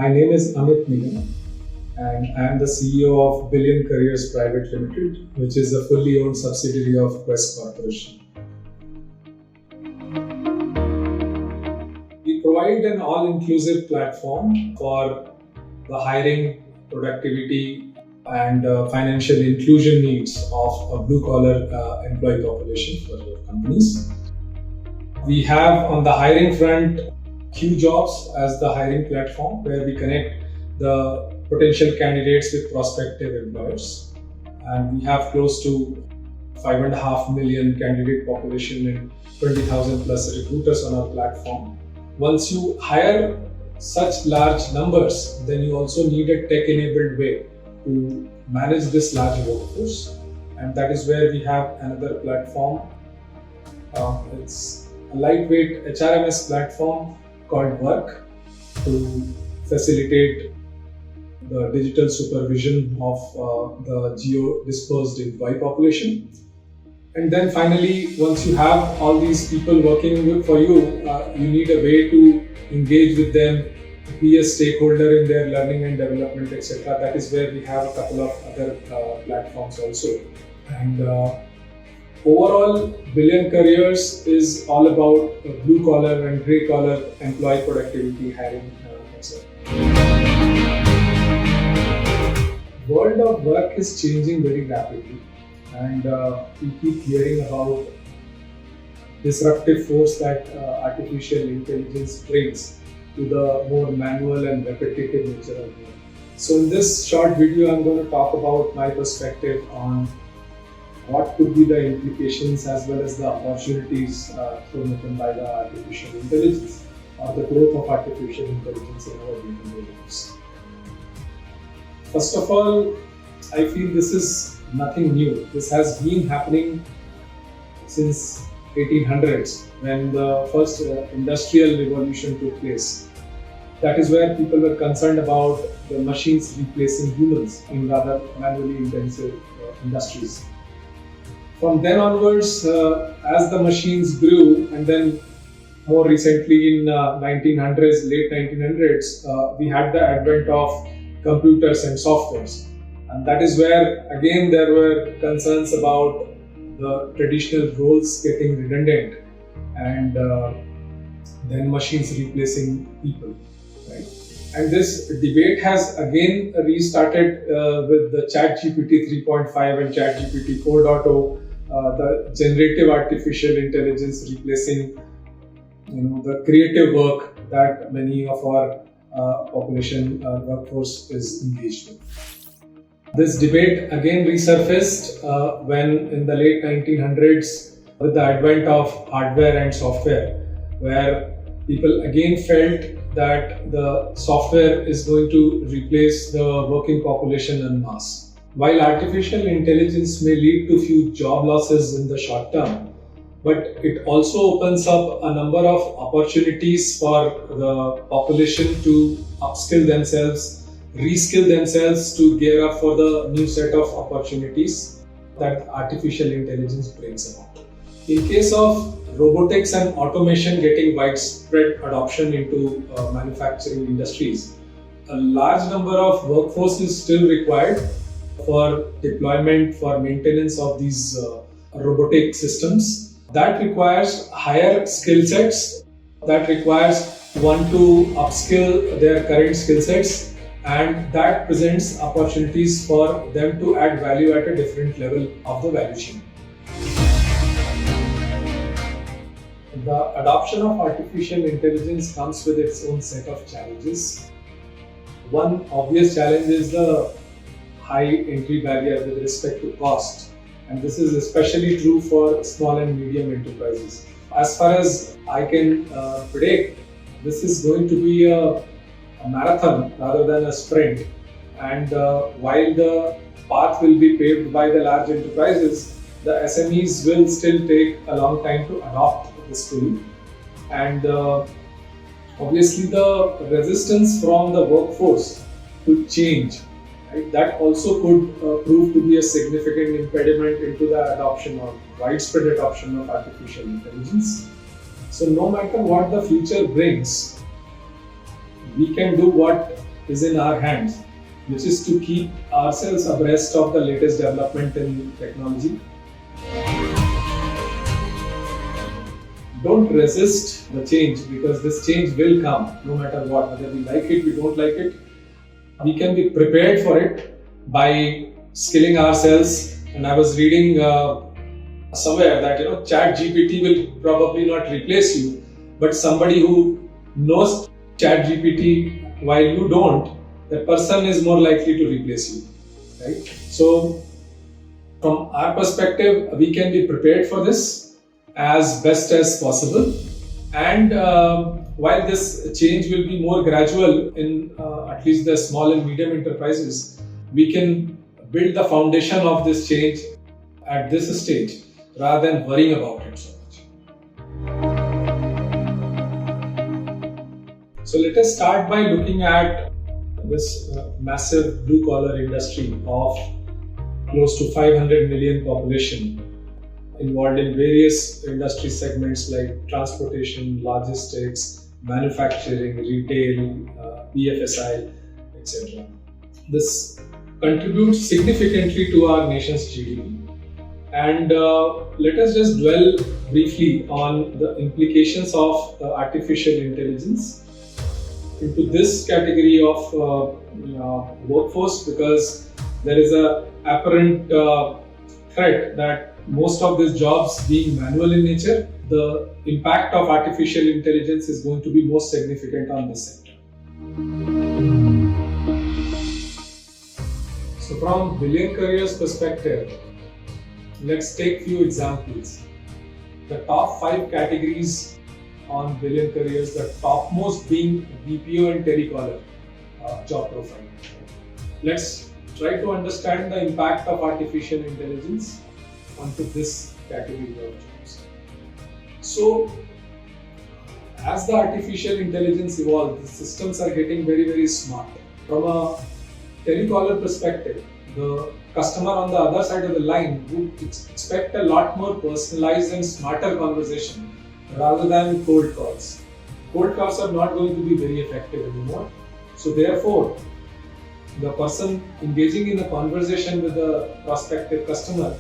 My name is Amit Nigam, and I am the CEO of Billion Careers Private Limited, which is a fully owned subsidiary of Quest Corporation. We provide an all-inclusive platform for the hiring, productivity, and financial inclusion needs of a blue-collar employee population for your companies. We have on the hiring front Q-Jobs as the hiring platform where we connect the potential candidates with prospective employers. And we have close to 5.5 million candidate population and 20,000 plus recruiters on our platform. Once you hire such large numbers, then you also need a tech-enabled way to manage this large workforce. And that is where we have another platform. It's a lightweight HRMS platform called Work to facilitate the digital supervision of the geo-dispersed employee population. And then finally, once you have all these people working for you, you need a way to engage with them, be a stakeholder in their learning and development, etc. That is where we have a couple of other platforms also. And overall, Billion Careers is all about blue collar and grey collar employee productivity hiring, etc. World of work is changing very rapidly, and we keep hearing about disruptive force that artificial intelligence brings to the more manual and repetitive nature of work. So in this short video, I'm going to talk about my perspective on what could be the implications as well as the opportunities thrown open by the artificial intelligence or the growth of artificial intelligence in our day-to-day lives. First of all, I feel this is nothing new. This has been happening since 1800s when the first industrial revolution took place. That is where people were concerned about the machines replacing humans in rather manually intensive industries. From then onwards, as the machines grew, and then more recently in 1900s, late 1900s, we had the advent of computers and softwares. And that is where again there were concerns about the traditional roles getting redundant and then machines replacing people, right? And this debate has again restarted with the ChatGPT 3.5 and ChatGPT 4.0, the generative artificial intelligence replacing the creative work that many of our population workforce is engaged in. This debate again resurfaced when in the late 1900s with the advent of hardware and software, where people again felt that the software is going to replace the working population en masse. While artificial intelligence may lead to few job losses in the short term, but it also opens up a number of opportunities for the population to upskill themselves, reskill themselves to gear up for the new set of opportunities that artificial intelligence brings about. In case of robotics and automation getting widespread adoption into manufacturing industries, a large number of workforce is still required for deployment, for maintenance of these robotic systems. That requires higher skill sets, that requires one to upskill their current skill sets, and that presents opportunities for them to add value at a different level of the value chain. The adoption of artificial intelligence comes with its own set of challenges. One obvious challenge is the high entry barrier with respect to cost. And this is especially true for small and medium enterprises. As far as I can predict, this is going to be a marathon rather than a sprint. And while the path will be paved by the large enterprises, the SMEs will still take a long time to adopt this tool. And obviously the resistance from the workforce to change, right, that also could prove to be a significant impediment into the adoption or widespread adoption of artificial intelligence. So no matter what the future brings, we can do what is in our hands, which is to keep ourselves abreast of the latest development in technology. Don't resist the change, because this change will come no matter what, whether we like it, we don't like it. We can be prepared for it by skilling ourselves. And I was reading somewhere that Chat GPT will probably not replace you, but somebody who knows Chat GPT while you don't, that person is more likely to replace you, right? So from our perspective, we can be prepared for this as best as possible. And while this change will be more gradual in at least the small and medium enterprises, we can build the foundation of this change at this stage rather than worrying about it so much. So let us start by looking at this massive blue collar industry of close to 500 million population, involved in various industry segments like transportation, logistics, manufacturing, retail, BFSI, etc. This contributes significantly to our nation's GDP. And let us just dwell briefly on the implications of artificial intelligence into this category of workforce, because there is a apparent threat that most of these jobs being manual in nature, the impact of artificial intelligence is going to be most significant on this sector. So from Billion Careers perspective, let's take few examples. The top 5 categories on Billion Careers, the topmost being BPO and telecaller job profile. Let's try to understand the impact of artificial intelligence onto this category of jobs. So, as the artificial intelligence evolves, the systems are getting very, very smart. From a telecaller perspective, the customer on the other side of the line would expect a lot more personalized and smarter conversation rather than cold calls. Cold calls are not going to be very effective anymore. So therefore, the person engaging in a conversation with the prospective customer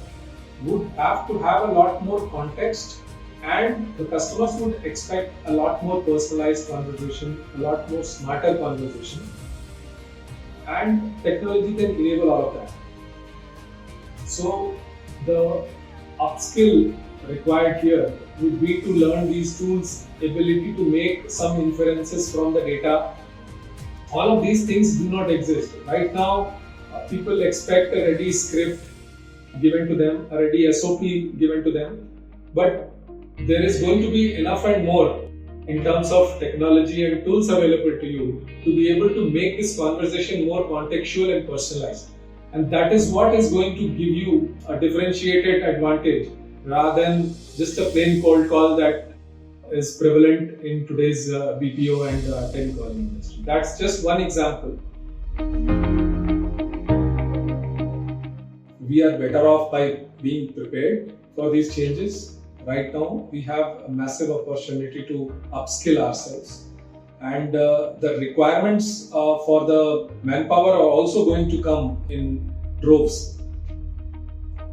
would have to have a lot more context, and the customers would expect a lot more personalized conversation, a lot more smarter conversation, and technology can enable all of that. So the upskill required here would be to learn these tools, ability to make some inferences from the data. All of these things do not exist. Right now, people expect a ready script given to them, a ready SOP given to them, but there is going to be enough and more in terms of technology and tools available to you to be able to make this conversation more contextual and personalized. And that is what is going to give you a differentiated advantage rather than just a plain cold call that is prevalent in today's BPO and telecalling industry. That's just one example. We are better off by being prepared for these changes. Right now, we have a massive opportunity to upskill ourselves. And the requirements for the manpower are also going to come in droves,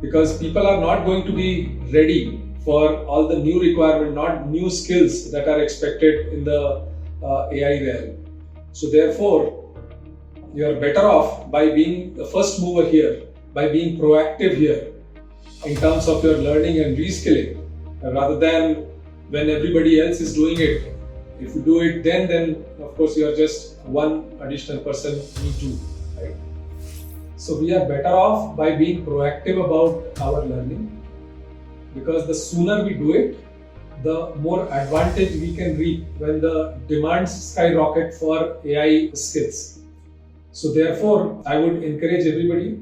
because people are not going to be ready for all the new requirements, not new skills that are expected in the AI realm. So therefore, you are better off by being the first mover here, by being proactive here in terms of your learning and reskilling, rather than when everybody else is doing it. If you do it then of course you are just one additional person, me too, right? So we are better off by being proactive about our learning, because the sooner we do it, the more advantage we can reap when the demands skyrocket for AI skills. So therefore, I would encourage everybody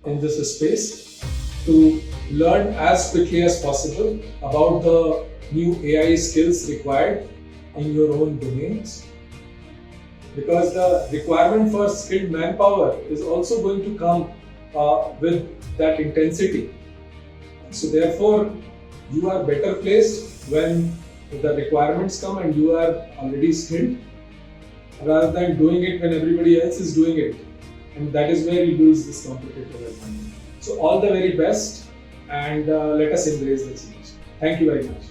in this space to learn as quickly as possible about the new AI skills required in your own domains, because the requirement for skilled manpower is also going to come with that intensity. So therefore, you are better placed when the requirements come and you are already skilled, rather than doing it when everybody else is doing it. And that is where you lose this competitive advantage. So all the very best, and let us embrace the change. Thank you very much.